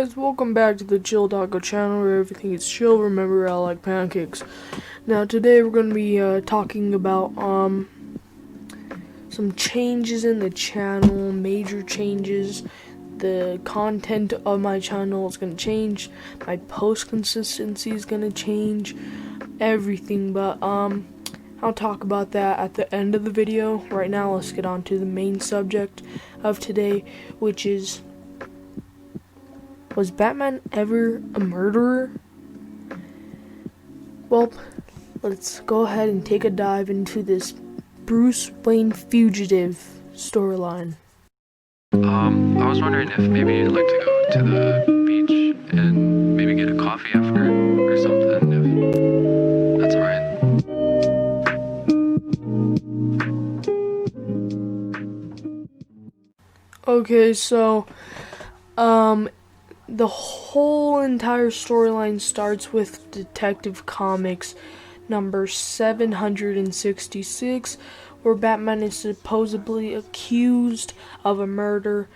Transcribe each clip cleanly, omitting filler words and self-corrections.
guys, welcome back to the Chill Taco channel where everything is chill. Remember, I like pancakes. Now today we're going to be talking about some changes in the channel, major changes. The content of my channel is going to change, my post consistency is going to change, everything, but I'll talk about that at the end of the video. Right now, let's get on to the main subject of today, which is, was Batman ever a murderer? Well, let's go ahead and take a dive into this Bruce Wayne Fugitive storyline. I was wondering if maybe you'd like to go to the beach and maybe get a coffee after or something, if that's alright. Okay, so, the whole entire storyline starts with Detective Comics number 766, where Batman is supposedly accused of a murder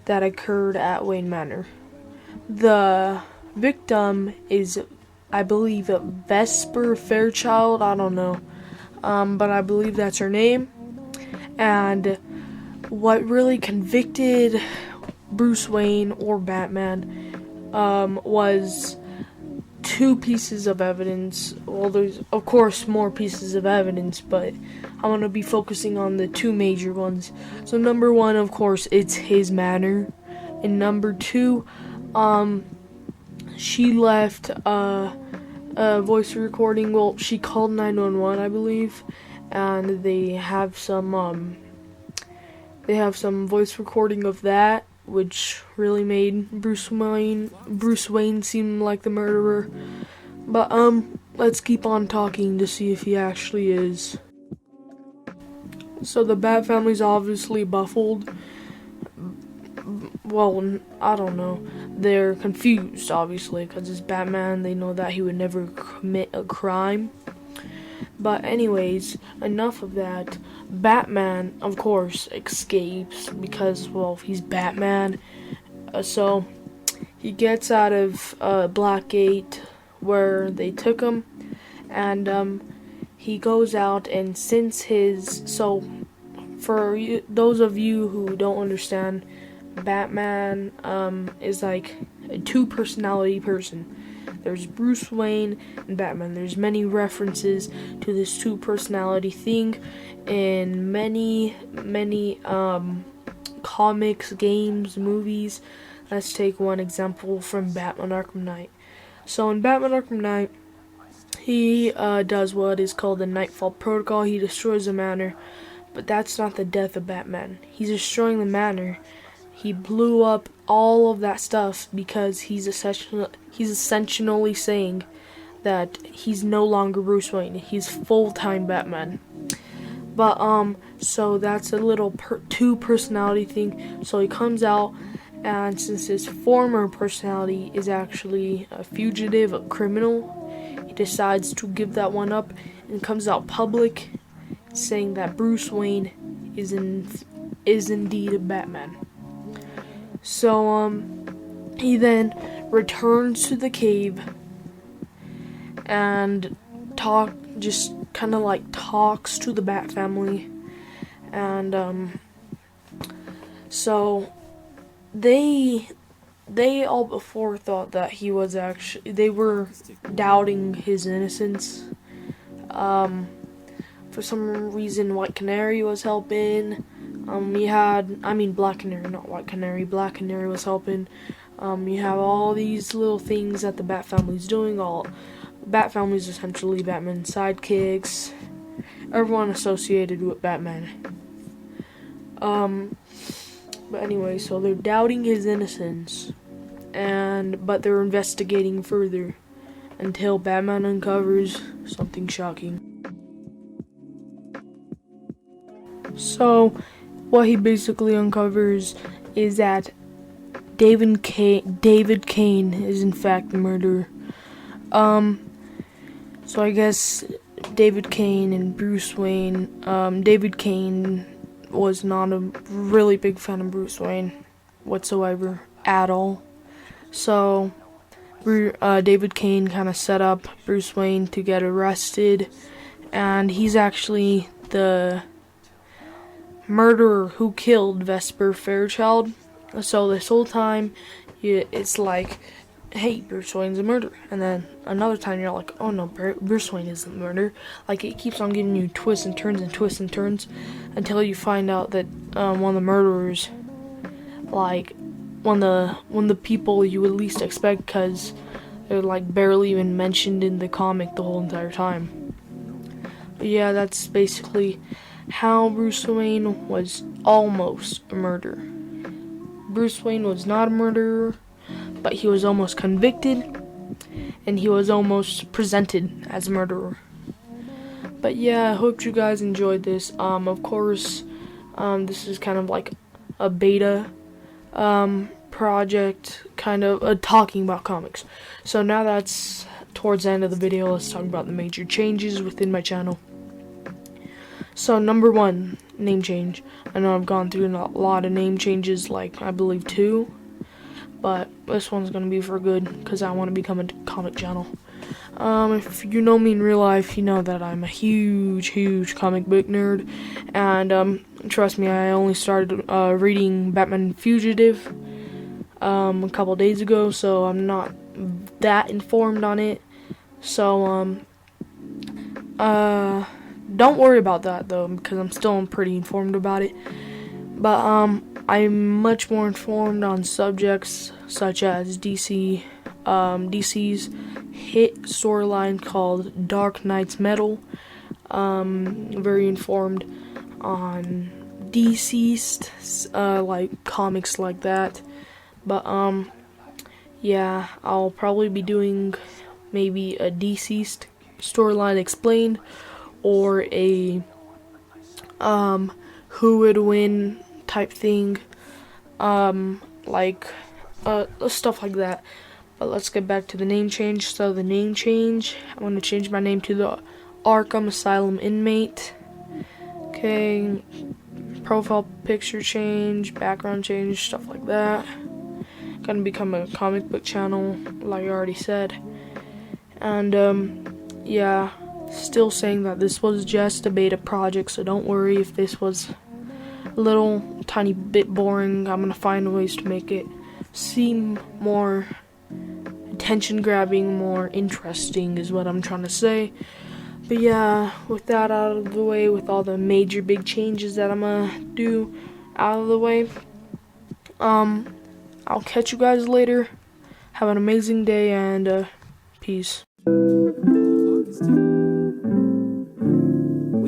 that occurred at Wayne Manor. The victim is, I believe, Vesper Fairchild, I don't know, but I believe that's her name. And what really convicted Bruce Wayne or Batman was two pieces of evidence. Well, there's of course more pieces of evidence, but I'm going to be focusing on the two major ones. So number one, of course, it's his manner, and number two, she left a voice recording. Well, she called 911, I believe, and they have some voice recording of that, which really made Bruce Wayne seem like the murderer. But let's keep on talking to see if he actually is. So the Bat family's obviously baffled. Well, I don't know. They're confused, obviously, because it's Batman. They know that he would never commit a crime. But anyways, enough of that. Batman, of course, escapes because, well, he's Batman. So he gets out of Blackgate, where they took him, and he goes out, and since so for those of you who don't understand, Batman is like a two-personality person. There's Bruce Wayne and Batman. There's many references to this two-personality thing in many comics, games, movies. Let's take one example from Batman Arkham Knight. So in Batman Arkham Knight, he does what is called the Nightfall Protocol. He destroys the manor, but that's not the death of Batman. He's destroying the manor. He blew up all of that stuff because he's essentially saying that he's no longer Bruce Wayne. He's full-time Batman. But so that's a little two-personality thing. So he comes out, and since his former personality is actually a fugitive, a criminal, he decides to give that one up and comes out public saying that Bruce Wayne is indeed a Batman. So he then returns to the cave and talks to the Bat family, and so they all before thought that he was they were doubting his innocence. For some reason, White Canary was helping. Black Canary, not White Canary. Black Canary was helping. You have all these little things that the Bat family's doing. All Bat family's essentially Batman's sidekicks. Everyone associated with Batman. But anyway, so they're doubting his innocence, but they're investigating further until Batman uncovers something shocking. So what he basically uncovers is that David Kane is in fact the murderer. So I guess David Kane and Bruce Wayne, David Kane was not a really big fan of Bruce Wayne whatsoever, at all. So David Kane kind of set up Bruce Wayne to get arrested, and he's actually the murderer who killed Vesper Fairchild. So this whole time, it's like, hey, Bruce Wayne's a murderer. And then another time you're like, oh no, Bruce Wayne isn't a murderer. Like, it keeps on giving you twists and turns and twists and turns until you find out that one of the murderers, like, one of the people you would least expect, because they're like barely even mentioned in the comic the whole entire time. But yeah, that's basically how Bruce Wayne was almost a murderer. Bruce Wayne was not a murderer, but he was almost convicted, and he was almost presented as a murderer. But yeah, I hope you guys enjoyed this. Of course, this is kind of like a beta project, kind of talking about comics. So now that's towards the end of the video, let's talk about the major changes within my channel. So number 1, name change. I know I've gone through a lot of name changes, like I believe 2, but this one's gonna be for good because I want to become a comic channel. If you know me in real life, you know that I'm a huge comic book nerd, and trust me, I only started reading Batman Fugitive a couple days ago, so I'm not that informed on it. So don't worry about that though, because I'm still pretty informed about it. But I'm much more informed on subjects such as DC's hit storyline called Dark Knight's Metal. Very informed on DC's like comics like that. But yeah, I'll probably be doing maybe a deceased storyline explained, or a who would win type thing, like stuff like that. But let's get back to the name change. So the name change, I'm going to change my name to the Arkham Asylum Inmate. Okay, profile picture change, background change, stuff like that. Gonna become a comic book channel, like I already said. And yeah, still saying that this was just a beta project, so don't worry if this was a little tiny bit boring. I'm gonna find ways to make it seem more attention grabbing, more interesting is what I'm trying to say. But yeah, with that out of the way, with all the major big changes that I'm gonna do out of the way, I'll catch you guys later. Have an amazing day, and peace. We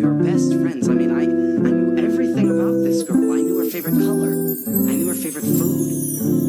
were best friends. I mean, I knew everything about this girl. I knew her favorite color. I knew her favorite food.